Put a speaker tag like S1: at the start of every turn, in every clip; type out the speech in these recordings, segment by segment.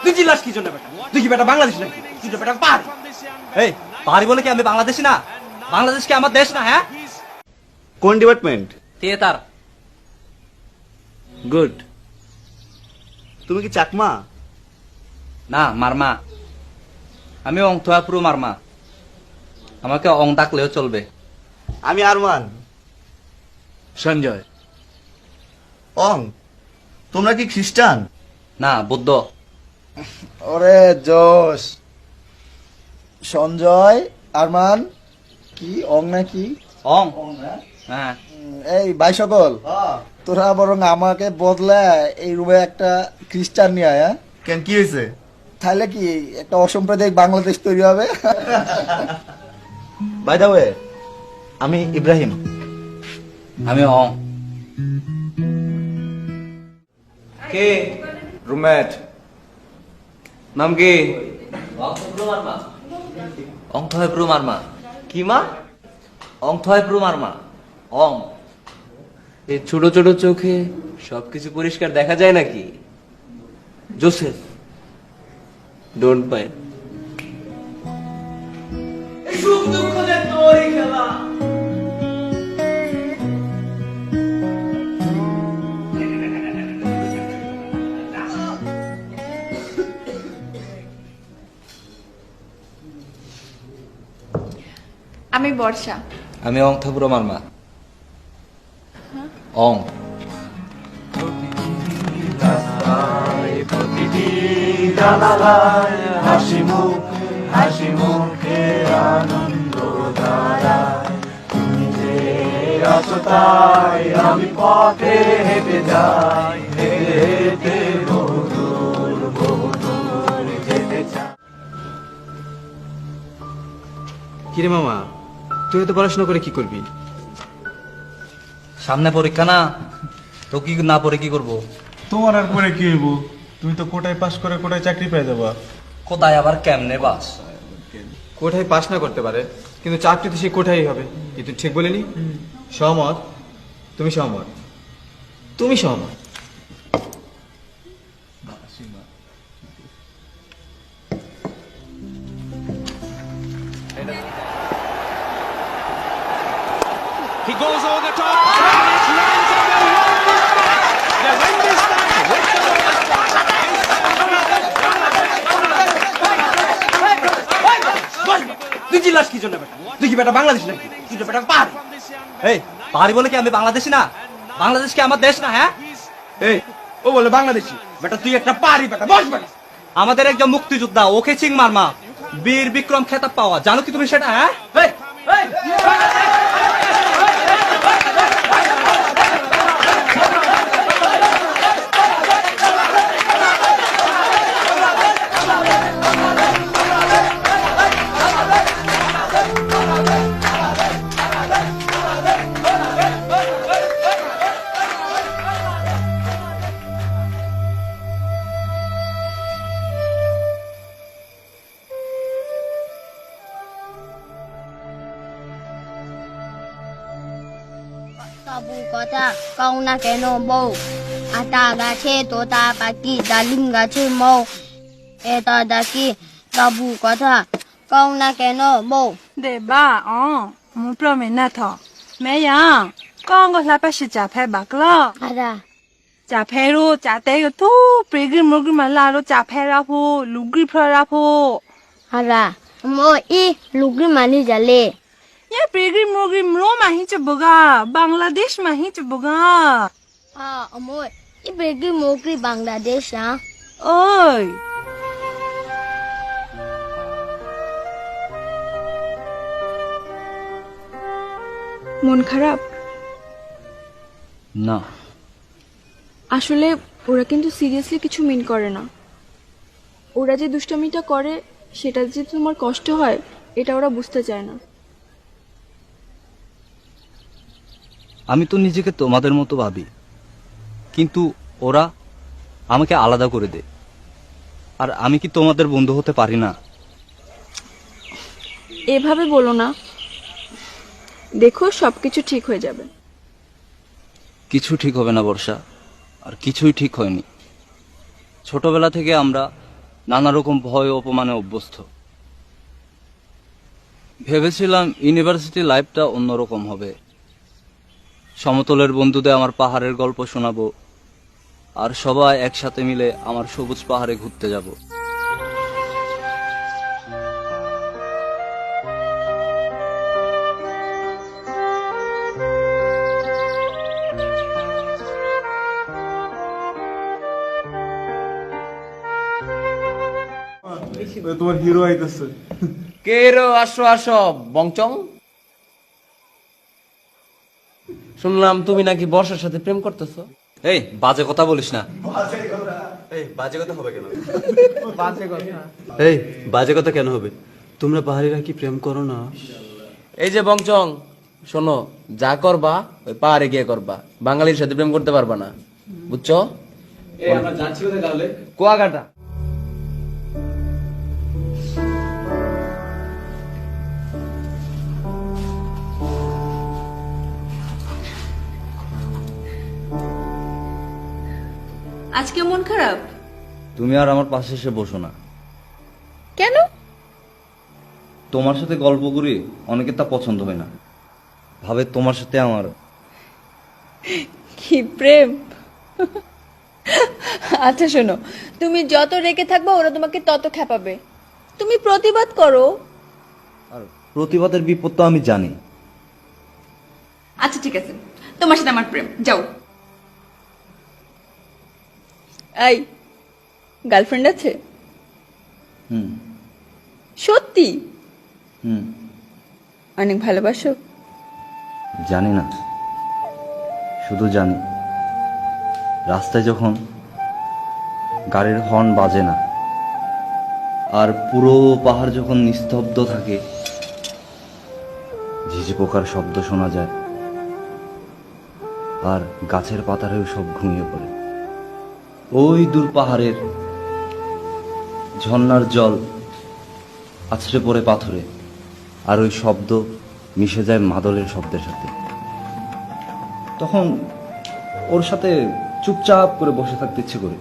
S1: তুই চিল্লাস কি জন্য বেটা? তুই কি বেটা বাংলাদেশ নাকি? তুই তো বেটা পাহাড়ি।
S2: এই পাহাড়ি বলে কি আমি বাংলাদেশি না? বাংলাদেশ কি আমার দেশ না? হ্যাঁ,
S3: কোন ডিপার্টমেন্ট?
S2: থিয়েটার।
S3: গুড। তুমি কি চাকমা?
S2: না, মারমা। আমি অংথয়াপুরু মারমা। আমাকে অং ডাকলেও চলবে।
S3: আমি আরমান।
S1: সঞ্জয়।
S3: অং, তোমরা কি খ্রিস্টান?
S2: না, বুদ্ধ।
S4: ওরে জোশ। সঞ্জয়, আরমান, কি অং নাকি?
S2: অং। হ্যাঁ।
S4: এই ভাই সকল, তোরা বরং আমাকে বদলা এই রুমে একটা খ্রিস্টান নিয়ে আয়, হ্যাঁ?
S3: কেন, কি হয়েছে?
S4: তাহলে কি একটা অসাম্প্রদায়িক বাংলাদেশ তৈরি হবে?
S3: বাই দা ওয়ে, আমি ইব্রাহিম।
S2: আমি অং। কে?
S1: রুমমেট। নাম কি?
S2: অংথয়াপুরু মারমা।
S1: কি মা?
S2: অংথয়াপুরু মারমা। অং।
S1: এই ছোট ছোট চোখে সবকিছু পরিষ্কার দেখা যায় নাকি? জোসেফ। Don't mind.
S2: সুখ দুঃখ যে তোরই খেলা।
S5: আমি বর্ষা।
S2: আমি অংথয়াপুরু মারমা। অং।
S1: কিরে মামা, তুই তো পড়াশোনা করে কি করবি?
S2: সামনে পরীক্ষা না, তো কি না পড়ে কি করব?
S6: তোমার আর পরে কি হইব? তুমি তো কোটায় পাস করে কোটায় চাকরি পেয়ে যাবা।
S2: কোথায় আবার কেমনে বাস?
S1: কোঠায় পাস না করতে পারে, কিন্তু চাকরি তো সে কোঠায় হবে। কিন্তু ঠিক বলিনি? সহমত? তুমি সহমত? তুমি সহমত?
S7: He goes over the top. And it lands on the wall. The wind is back with the
S1: তুই চিল্লাস কি জন্য বেটা? তুই কি বেটা বাংলাদেশ নাকি? তুই তো বেটা পাহাড়ি।
S2: এই পাহাড়ি বলে কি আমি বাংলাদেশি না? বাংলাদেশ কি আমার দেশ না? হ্যাঁ,
S1: এই ও বলে বাংলাদেশি। বেটা তুই একটা পাহাড়ি বেটা, বস বেটা।
S2: আমাদের একজন মুক্তিযোদ্ধা ওকে চিং মারমা বীর বিক্রম খেতাব পাওয়া, জানো কি তুমি সেটা? হ্যাঁ,
S1: এই, এই,
S8: তবু কথা কও না কেন বউ, আটা গাছে তোতা পাখি ডালিম গাছে মৌ, এটা ডাকি তবু কথা কও না কেন বউ।
S5: 对吧？哦，我们表妹那套，没样，刚个老板是假牌吧？个了，
S8: আদা
S5: 假牌咯，假带个都，别个么个么拉咯，假牌拉铺，路个铺拉铺，
S8: আদা মই ই লুগরি মানি জালে।
S5: 呀，别个么个么嘛嘿就不个，বাংলাদেশ嘛嘿就不个，
S8: মই ই বেগি মোগরি বাংলাদেশ আ।
S5: 哎。
S9: মন খারাপ?
S2: না।
S9: আসলে ওরা কিন্তু সিরিয়াসলি কিছু মিন করে না। ওরা যে দুষ্টামিটা করে সেটা যে তোমার কষ্ট হয় এটা ওরা বুঝতে চায় না।
S2: আমি তো নিজেকে তোমাদের মতো ভাবি, কিন্তু ওরা আমাকে আলাদা করে দেয়। আর আমি কি তোমাদের বন্ধু হতে পারি না?
S9: এভাবে বলো না, দেখো সবকিছু ঠিক হয়ে যাবে।
S2: কিছু ঠিক হবে না বর্ষা, আর কিছুই ঠিক হয়নি। ছোটবেলা থেকে আমরা নানা রকম ভয় ও অপমানে অভ্যস্ত। ভেবেছিলাম ইউনিভার্সিটি লাইফটা অন্যরকম হবে। সমতলের বন্ধুদের আমার পাহাড়ের গল্প শোনাবো, আর সবাই একসাথে মিলে আমার সবুজ পাহাড়ে ঘুরতে যাব।
S6: তোমার হিরো আইতেছে।
S10: কে রো, আসো আসো বংচং। শুনলাম তুমি নাকি বর্ষার সাথে প্রেম করতেছো।
S2: এই বাজে কথা বলিস না।
S1: এই বাজে কথা হবে কেন?
S11: এই বাজে কথা কেন হবে? তোমরা পাহাড়িরা কি প্রেম করো না?
S10: এই যে বংচং, শোনো, যা করবা ওই পাহাড়ে গিয়ে করবা, বাঙালির সাথে প্রেম করতে পারবা না, বুঝছো?
S1: আমরা যাচ্ছি কোথায় তাহলে?
S10: কুয়াকাটা।
S9: আজকে মন খারাপ
S2: তুমি আর আমার পাশে এসে বসো না।
S9: কেন?
S2: তোমার সাথে গল্প করি, অনেকে তা পছন্দ হয় না, ভাবে তোমার সাথে আমার
S9: কি প্রেম? আচ্ছা শোনো, তুমি যত রেগে থাকবে ওরা তোমাকে তত খেপাবে। তুমি প্রতিবাদ করো।
S2: আর প্রতিবাদের বিপদ তো আমি জানি।
S9: আচ্ছা ঠিক আছে, তোমার সাথে আমার প্রেম, যাও। এই গার্লফ্রেন্ড আছে?
S2: হুম
S9: সত্যি?
S2: হুম
S9: অনেক ভালোবাসো?
S2: জানি না, শুধু জানি রাস্তায় যখন গাড়ির হর্ন বাজে না আর পুরো পাহাড় যখন নিস্তব্ধ থাকে, ঝিঝি পোকার শব্দ শোনা যায় আর গাছের পাতারেও সব ঘুমিয়ে পড়ে, ওই দূর পাহাড়ের ঝর্ণার জল আছড়ে পড়ে পাথরে, আর ওই শব্দ মিশে যায় মাদলের শব্দের সাথে, তখন ওর সাথে চুপচাপ করে বসে থাকতে ইচ্ছে করে।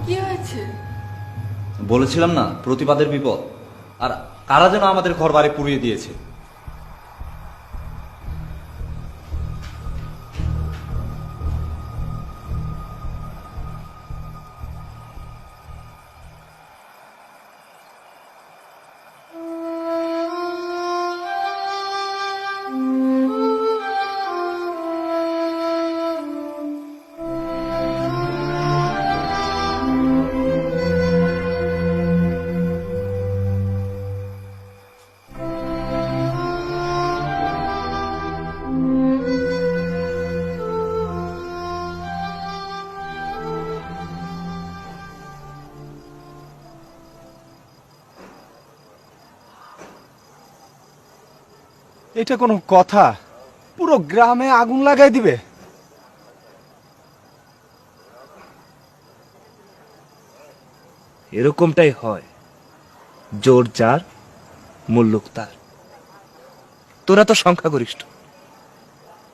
S9: কি হয়েছে?
S2: বলেছিলাম না প্রতিবাদের বিপদ, আর কারা যেন আমাদের ঘর বাড়ি পুড়িয়ে দিয়েছে।
S6: এটা কোনো কথা? পুরো গ্রামে আগুন লাগাই দিবে?
S12: এরকমটাই হয়, জোর যার মুল্লুক তার। তোরা তো সংখ্যাগরিষ্ঠ,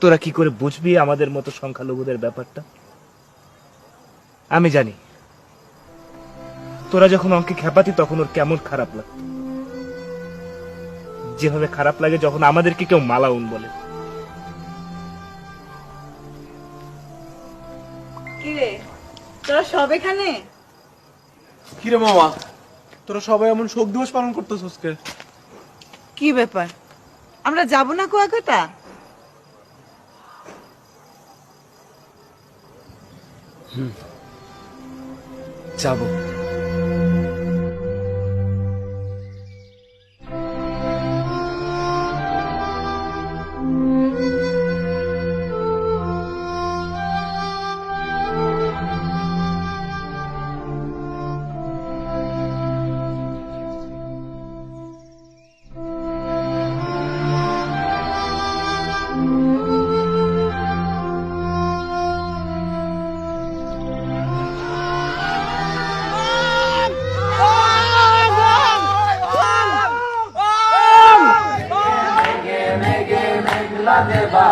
S12: তোরা কি করে বুঝবি আমাদের মতো সংখ্যালঘুদের ব্যাপারটা? আমি জানি তোরা যখন অঙ্কে খেপাতি তখন ওর কেমন খারাপ লাগতো, যেভাবে খারাপ লাগে যখন আমাদেরকে কেউ মালাউন বলে।
S5: কিরে তোরা সব এখানে?
S6: কিরে মামা, তোরা সবাই এমন শোক দিবস পালন করতেছস কে?
S5: কি ব্যাপার, আমরা যাব না কুয়াকাটা?
S12: যাবো।
S7: देवा